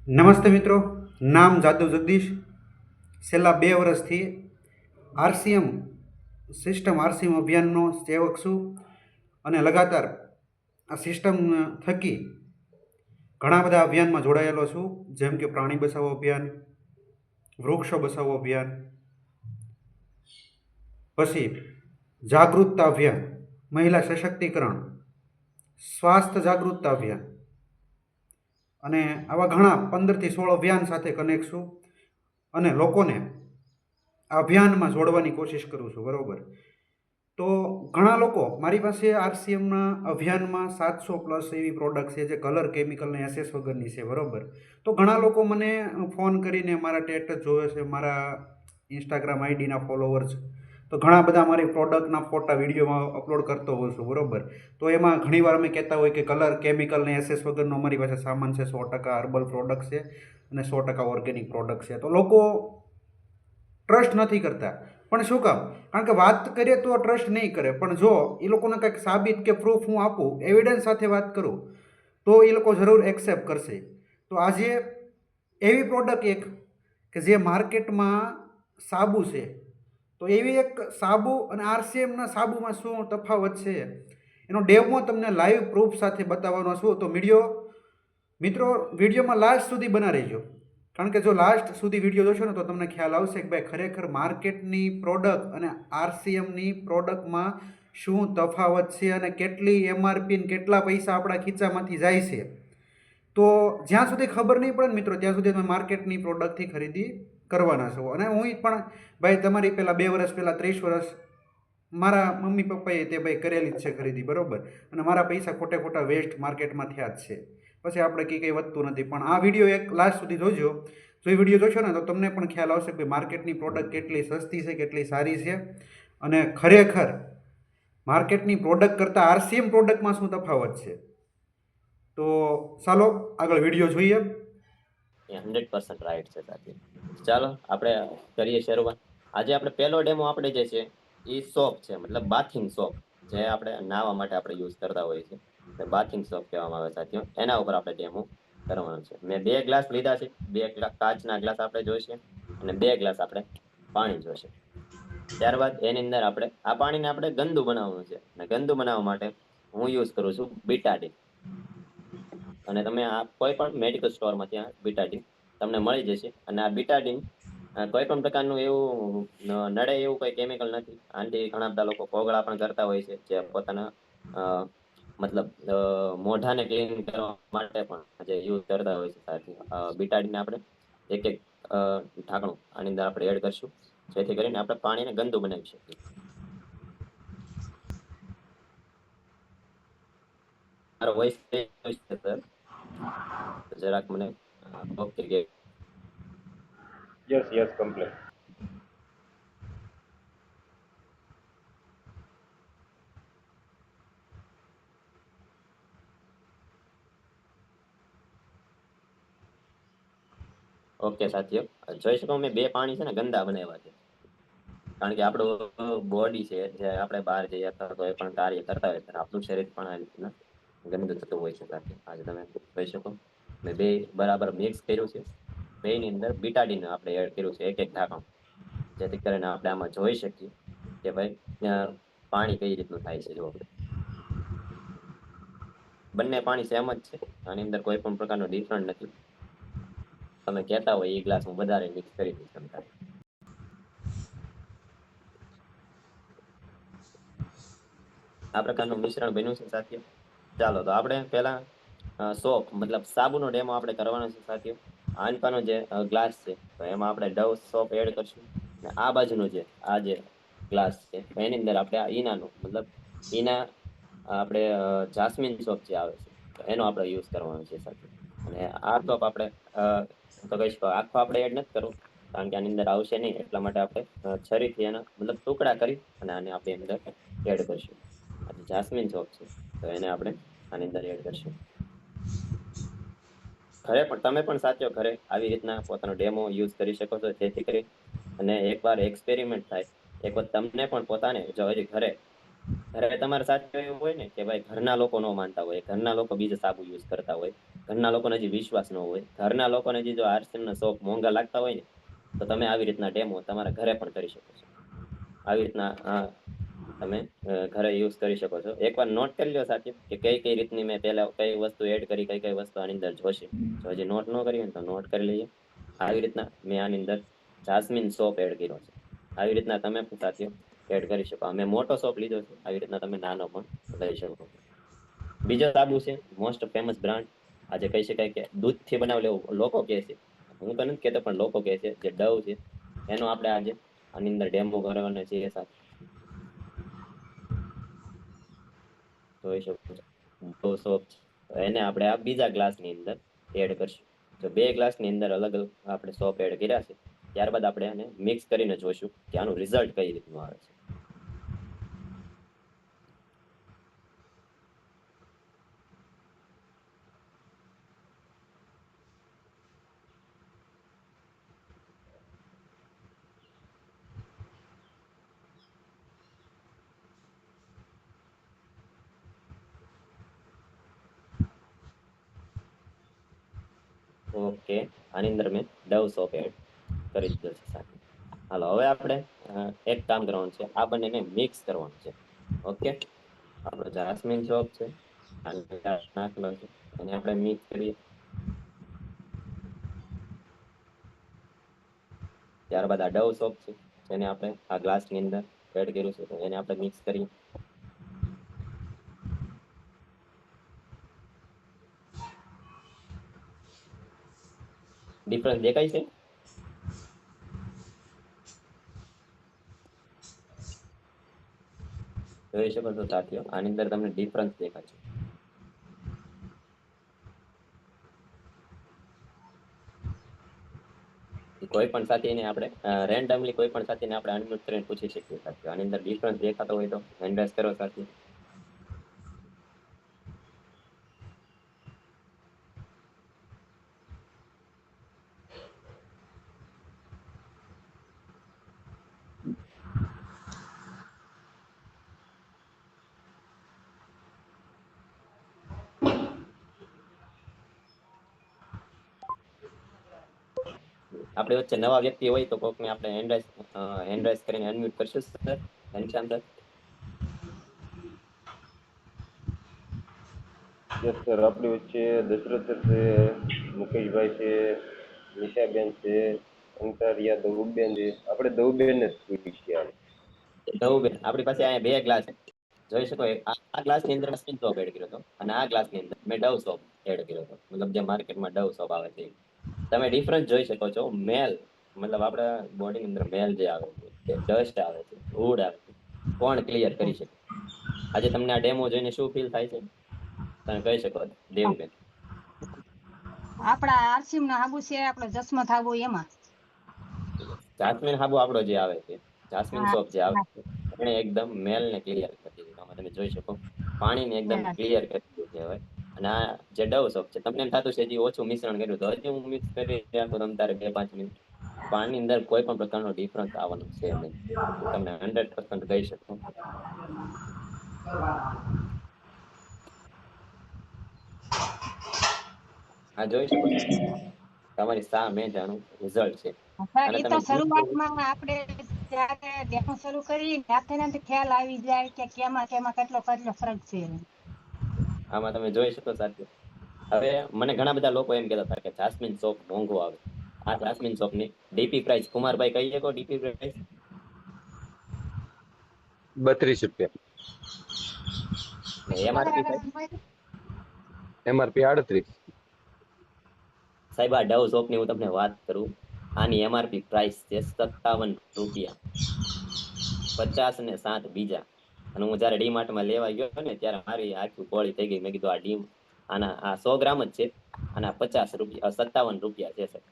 નમસ્તે મિત્રો, નામ જાદવ જગદીશ. છેલ્લા 2 વર્ષથી આરસીએમ આરસીએમ અભિયાનનો સેવક છું અને લગાતાર આ સિસ્ટમ થકી ઘણા બધા અભિયાનમાં જોડાયેલો છું, જેમ કે પ્રાણી બચાવો અભિયાન, વૃક્ષો બચાવો અભિયાન, પછી જાગૃતતા અભિયાન, મહિલા સશક્તિકરણ, સ્વાસ્થ્ય જાગૃતતા અભિયાન અને આવા ઘણા 15 થી 16 અભિયાન સાથે કનેક્ટ છું અને લોકોને આ અભિયાનમાં જોડવાની કોશિશ કરું છું. બરાબર, તો ઘણા લોકો મારી પાસે આરસીએમના અભિયાનમાં 700+ એવી પ્રોડક્ટ છે જે કલર કેમિકલ ને એસએસ વગરની છે. બરાબર, તો ઘણા લોકો મને ફોન કરીને મારા સ્ટેટસ જોવે છે, મારા ઇન્સ્ટાગ્રામ આઈડીના ફોલોવર્સ, તો ઘણા બધા મારી પ્રોડક્ટના ફોટા વિડીયોમાં અપલોડ કરતો હોઉં છું. બરાબર, તો એમાં ઘણીવાર અમે કહેતા હોય કે કલર કેમિકલ ને એસએસ વગરનો અમારી પાસે સામાન છે, 100% હર્બલ પ્રોડક્ટ છે અને 100% ઓર્ગેનિક પ્રોડક્ટ છે. તો લોકો ટ્રસ્ટ નથી કરતા. પણ શું કામ? કારણ કે વાત કરીએ તો ટ્રસ્ટ નહીં કરે, પણ જો એ લોકોને કંઈક સાબિત કે પ્રૂફ હું આપું, એવિડન્સ સાથે વાત કરું, તો એ લોકો જરૂર એક્સેપ્ટ કરશે. તો આજે એવી પ્રોડક્ટ એક કે જે માર્કેટમાં સાબુ છે, તો એવી એક સાબુ અને આરસીએમના સાબુમાં શું તફાવત છે એનો ડેમો તમને લાઈવ પ્રૂફ સાથે બતાવવાનો છું. તો વિડીયોમાં લાસ્ટ સુધી બના રહેજો, કારણ કે જો લાસ્ટ સુધી વિડીયો જોશો ને તો તમને ખ્યાલ આવશે કે ભાઈ ખરેખર માર્કેટની પ્રોડક્ટ અને આરસીએમની પ્રોડક્ટમાં શું તફાવત છે અને કેટલી એમઆરપી ને કેટલા પૈસા આપણા ખીચામાંથી જાય છે. તો જ્યાં સુધી ખબર નહીં પડે ને મિત્રો, ત્યાં સુધી તમે માર્કેટની પ્રોડક્ટથી ખરીદી કરવાના છો. અને હું પણ ભાઈ તમારી પહેલાં 2 વર્ષ પહેલાં 30 વર્ષ મારા મમ્મી પપ્પાએ તે ભાઈ કરેલી જ છે ખરીદી. બરાબર, અને મારા પૈસા ખોટે ખોટા વેસ્ટ માર્કેટમાં થયા જ છે. પછી આપણે કંઈ વધતું નથી. પણ આ વિડીયો એક લાસ્ટ સુધી જોજો. જો એ વિડીયો જોશો ને તો તમને પણ ખ્યાલ આવશે કે માર્કેટની પ્રોડક્ટ કેટલી સસ્તી છે, કેટલી સારી છે અને ખરેખર માર્કેટની પ્રોડક્ટ કરતાં આરસીએમ પ્રોડક્ટમાં શું તફાવત છે. તો ચાલો આગળ વિડીયો જોઈએ. 100% રાઈટ છે સાથી. ચાલો આપણે કરીએ શરૂઆત. આજે આપણે પહેલો ડેમો આપણે જે છે એ સોપ છે, મતલબ બાથિંગ સોપ, જે આપણે નાહવા માટે આપણે યુઝ કરતા હોઈએ છીએ, બાથિંગ સોપ કહેવામાં આવે સાથીઓ. એના ઉપર આપણે ડેમો કરવાનો છે. મેં 2 ગ્લાસ લીધા છે, 2 કાચના ગ્લાસ આપણે જોઈશે અને 2 ગ્લાસ આપણે પાણી જોઈશે. ત્યારબાદ એની અંદર આપણે આ પાણીને આપણે ગંદુ બનાવવાનું છે, અને ગંદુ બનાવવા માટે હું યુઝ કરું છું બીટાડીન. અને તમે આ કોઈ પણ મેડિકલ સ્ટોરમાં ત્યાં બીટાડીન તમને મળી જશે. અને આ બીટાડીન કોઈ પણ પ્રકારનું એવું નડે એવું કોઈ કેમિકલ નથી. આનાથી ઘણા બધા લોકો કોગળા પણ કરતા હોય છે, જે પોતાના મતલબ મોઢાને ક્લીન કરવા માટે પણ જે યુઝ કરતા હોય છે. સાથી બીટાડીન આપણે એક ઢાંકણું આની અંદર આપણે એડ કરશું, જેથી કરીને આપણે પાણીને ગંદુ બનાવી શકીએ. મારો વોઇસ સર જરાક મને ઓકે કે Yes, complete. ઓકે સાથીઓ, જોઈ શકો મેં 2 પાણી છે ને ગંદા બનાવ્યા છે. કારણ કે આપણું બોડી છે, જે આપણે બહાર જઈએ અથવા કોઈ પણ કાર્ય કરતા હોય ત્યારે આપણું શરીર પણ આ રીતના ગંદુ થતું હોય છે. સાથે આજે તમે જોઈ શકો મેં 2 બરાબર મિક્સ કર્યું છે. બેની અંદર બીટાડીન આપણે એડ કર્યું છે, એક ઢાંકણ, જેથી કરીને આપણે આમાં જોઈ શકીએ કે ભાઈ પાણી કઈ રીતનું થાય છે. જો આપણે બંને પાણી સેમ જ છે, આની અંદર કોઈ પણ પ્રકારનો ડિફરન્ટ નથી. તમે કહેતા હોય એ ગ્લાસ હું વધારે મિક્સ કરી દઈશ તમને. આ પ્રકારનું મિશ્રણ બન્યું છે સાથીઓ. ચાલો તો આપણે પહેલા સોપ મતલબ સાબુનો ડેમો આપણે કરવાનો છે સાથીઓ. આનપાનો જે ગ્લાસ છે તો એમાં આપણે ડવ સોપ એડ કરશું, અને આ બાજુનો આ જે ગ્લાસ છે એની અંદર આપણે આ ઈનાનો મતલબ ઈના આપણે જાસ્મિન સોપ જે આવે છે તો એનો આપણે યુઝ કરવાનો છે સાથીઓ. અને આ સોપ આપણે તો કહીશ આખો આપણે એડ નથી કરવું, કારણ કે આની અંદર આવશે નહીં, એટલા માટે આપણે છરીથી એના મતલબ ટુકડા કરી અને આને આપણે અંદર એડ કરશું. જાસ્મિન સોપ છે તો એને આપણે આની અંદર એડ કરશું. ઘરે પણ તમે પણ સાથીઓ ઘરે આવી રીતના પોતાનો ડેમો યુઝ કરી શકો છો, જેથી કરી અને એકવાર એક્સપેરિમેન્ટ થાય, એકવાર તમને પણ પોતાને જો હજી ઘરે ઘરે તમારે સાથે એવું હોય ને કે ભાઈ ઘરના લોકો ન માનતા હોય, ઘરના લોકો બીજા સાબુ યુઝ કરતા હોય, ઘરના લોકોને હજી વિશ્વાસ ન હોય, ઘરના લોકોને હજી જો આરસીએમ ના સોપ મોંઘા લાગતા હોય ને, તો તમે આવી રીતના ડેમો તમારા ઘરે પણ કરી શકો છો. આવી રીતના તમે ઘરે યુઝ કરી શકો છો. એકવાર નોટ કરી લો સાથે કે કઈ કઈ રીતની મેં પહેલા કઈ વસ્તુ એડ કરી, કઈ કઈ વસ્તુ આની અંદર જોશે. જો હજી નોટ ન કરી હોય તો નોટ કરી લઈએ. આવી રીતના મેં આની અંદર જાસ્મિન સોપ એડ કર્યો છે. આવી રીતના તમે પણ સાથીઓ એડ કરી શકો. અમે મોટો સોપ લીધો છે, આવી રીતના તમે નાનો પણ લઈ શકો. બીજો સાબુ છે મોસ્ટ ફેમસ બ્રાન્ડ, આજે કહી શકાય કે દૂધથી બનાવેલું લોકો કહે છે, હું તો નથી કહેતો પણ લોકો કહે છે, જે ડવ છે એનો આપણે આજે આની અંદર ડેમો કરવાના છે. એ સાથે જોઈ શકો છો ડવ સોપ, એને આપણે આ બીજા ગ્લાસની અંદર એડ કરશું. તો બે ગ્લાસની અંદર અલગ અલગ આપણે સોપ એડ કર્યા છે. ત્યારબાદ આપણે આને મિક્સ કરીને જોઈશું કે આનું રિઝલ્ટ કઈ રીતનું આવે છે. ઓકે, આની અંદર મેં ડવ સોપ એડ કરી દીધો છે સાથે. હાલો, હવે આપણે એક કામ કરવાનું છે, આ બંનેને મિક્સ કરવાનું છે. ઓકે, આપણો જાસ્મિન સોપ છે, નાખેલો છે, એને આપણે મિક્સ કરીએ. ત્યારબાદ આ ડવ સોપ છે, જેને આપણે આ ગ્લાસની અંદર એડ કર્યું છે, એને આપણે મિક્સ કરીએ. ડિફરન્સ દેખાય છે? જોઈ શકો છો સાથીઓ, આની અંદર તમને ડિફરન્સ દેખાય છે. કોઈ પણ સાથીને આપણે રેન્ડમલી કોઈ પણ સાથીને આપણે અનમ્યુટ કરીને પૂછી શકીએ સાથીઓ. આની અંદર ડિફરન્સ દેખાતો હોય તો હેન્ડ રેઝ કરો સાથી. આપણી વચ્ચે નવા વ્યક્તિ હોય તો કોકને આપણે હેન્ડ રેઝ કરીને અનમ્યુટ કરશું sir. Ghanshyam sir. Yes sir, આપણી વચ્ચે દશરથ સર છે, મુકેશભાઈ છે, નિશાબેન છે, અંતરિયા દવુબેન છે. આપણે દવુબેન જ પૂછીએ હાલ. ધવલબેન, આપણી પાસે અહીંયા બે ગ્લાસ છે. જોઈ શકો આ ગ્લાસની અંદર સ્પિન સોપ એડ કર્યો હતો અને આ ગ્લાસની અંદર મેં ડવ સોપ એડ કર્યો હતો. મતલબ જે માર્કેટમાં ડવ સોપ આવે છે, તમે ડિફરન્સ જોઈ શકો છો. મેલ મતલબ આપણા બોડીની અંદર મેલ જે આવે છે, ડસ્ટ આવે છે, ધૂળ આવે છે, કોણ ક્લિયર કરી શકે? આજે તમને આ ડેમો જોઈને શું ફીલ થાય છે તમે કહી શકો દેવુબેન? આપડા આરસીમ નો હાબુ છે, આપણો જસમત હાબુ એમાં જાસ્મિન હાબુ આપણો જે આવે છે, જાસ્મિન હા સોપ જે આવે છે, એને એકદમ મેલ ને ક્લિયર કરી દીધું. આમાં તમે જોઈ શકો પાણીને એકદમ હા ક્લિયર કરી દીધું કહેવાય. અને આ જે ડવ સોપ છે, તમને એમ થતું છે હજી ઓછું મિશ્રણ કર્યું તો હજી હું મિક્સ કરી રાખું તમ તારે 2-5 મિનિટ. પાણીની અંદર કોઈ પણ પ્રકારનો ડિફરન્સ આવવાનો છે નહીં. હું તમને 100% કહી શકું. આ જોઈ શકો છો તમારી સામે જ આનું રિઝલ્ટ છે. સર, અને એ તમે તો શરૂઆતમાં આપણે જયારે ડેમો શરૂ કરી ત્યાંથી ખ્યાલ આવી જાય કે કેમાં કેમાં કેટલો કેટલો ફરક છે. આમાં તમે જોઈ શકો સાથે. હવે મને ઘણા બધા લોકો એમ કહેતા હતા કે જાસ્મિન સોપ મોંઘો આવે. આ જાસ્મિન સોપ ની ડીપી પ્રાઇસ કુમારભાઈ કહી શકો ડીપી પ્રાઇસ? 32 રૂપિયા. એમઆરપી સાહેબ? MRP 38. સાહેબ આ ડવ સોપ ની હું તમને વાત કરું, આની એમઆરપી પ્રાઇસ છે 57 રૂપિયા. 50 ને 7 બીજા. અને હું જયારે ડીમાર્ટમાં લેવા ગયો ને ત્યારે મારી આખી કોળી થઈ ગઈ. મેં કીધું આ આના આ 100 ગ્રામ જ છે, આના 50 રૂપિયા 57 રૂપિયા છે સર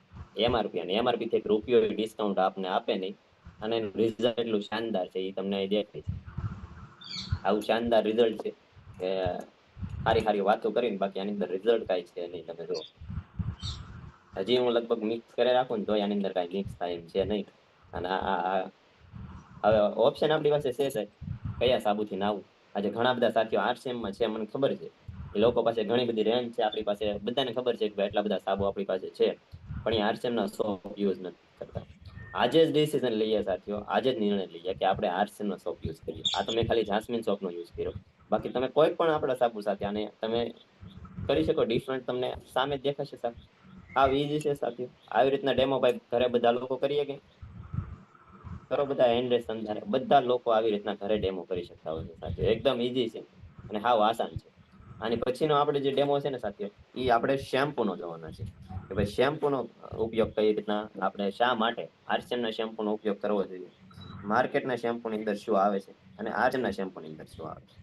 એમઆરપી. અને એમઆરપી થી રૂપિયો ડિસ્કાઉન્ટ આપને આપે નહીં. અને એનું રિઝલ્ટ એટલું શાનદાર છે એ તમને દેખાય છે. આવું શાનદાર રિઝલ્ટ છે કે સારી સારી વાતો કરીને બાકી આની અંદર રિઝલ્ટ કાંઈ છે નહીં. તમે જુઓ હજી હું લગભગ મિક્સ કરી રાખું ને તો આની અંદર કાંઈ મિક્સ થાય એમ છે નહીં. અને હવે ઓપ્શન આપણી પાસે છે સાહેબ કયા સાબુથી નાવું. આજે ઘણા બધા સાથીઓ આરસીએમમાં છે, મને ખબર છે. એ લોકો પાસે ઘણી બધી રેન્જ છે, આપણી પાસે બધાને ખબર છે કે ભાઈ એટલા બધા સાબુ આપણી પાસે છે, પણ એ આરસીએમના સોપ યુઝ નથી કરતા. આજે જ ડિસિઝન લઈએ સાથીઓ, આજે જ નિર્ણય લઈએ કે આપણે આરસીએમનો સોપ યુઝ કરીએ. આ તો મેં ખાલી જાસ્મિન સોપનો યુઝ કર્યો, બાકી તમે કોઈ પણ આપણા સાબુ સાથે આને તમે કરી શકો. ડિફરન્ટ તમને સામે જ દેખાશે સાહેબ. આ ઈઝી છે સાથીઓ. આવી રીતના ડેમો ભાઈ ઘરે બધા લોકો કરીએ કે કરો, બધા હેન્ડ સમજારે બધા લોકો આવી રીતના ઘરે ડેમો કરી શકતા હોય છે સાથીઓ. એકદમ ઈઝી છે અને હાવ આસાન છે. આની પછીનો આપણે જે ડેમો છે ને સાથીઓ, એ આપણે શેમ્પૂનો જોવાનો છે કે ભાઈ શેમ્પૂનો ઉપયોગ કઈ રીતના, આપણે શા માટે આરસીએમના શેમ્પૂનો ઉપયોગ કરવો જોઈએ, માર્કેટના શેમ્પૂની અંદર શું આવે છે અને આરસીએમના શેમ્પૂની અંદર શું આવે છે.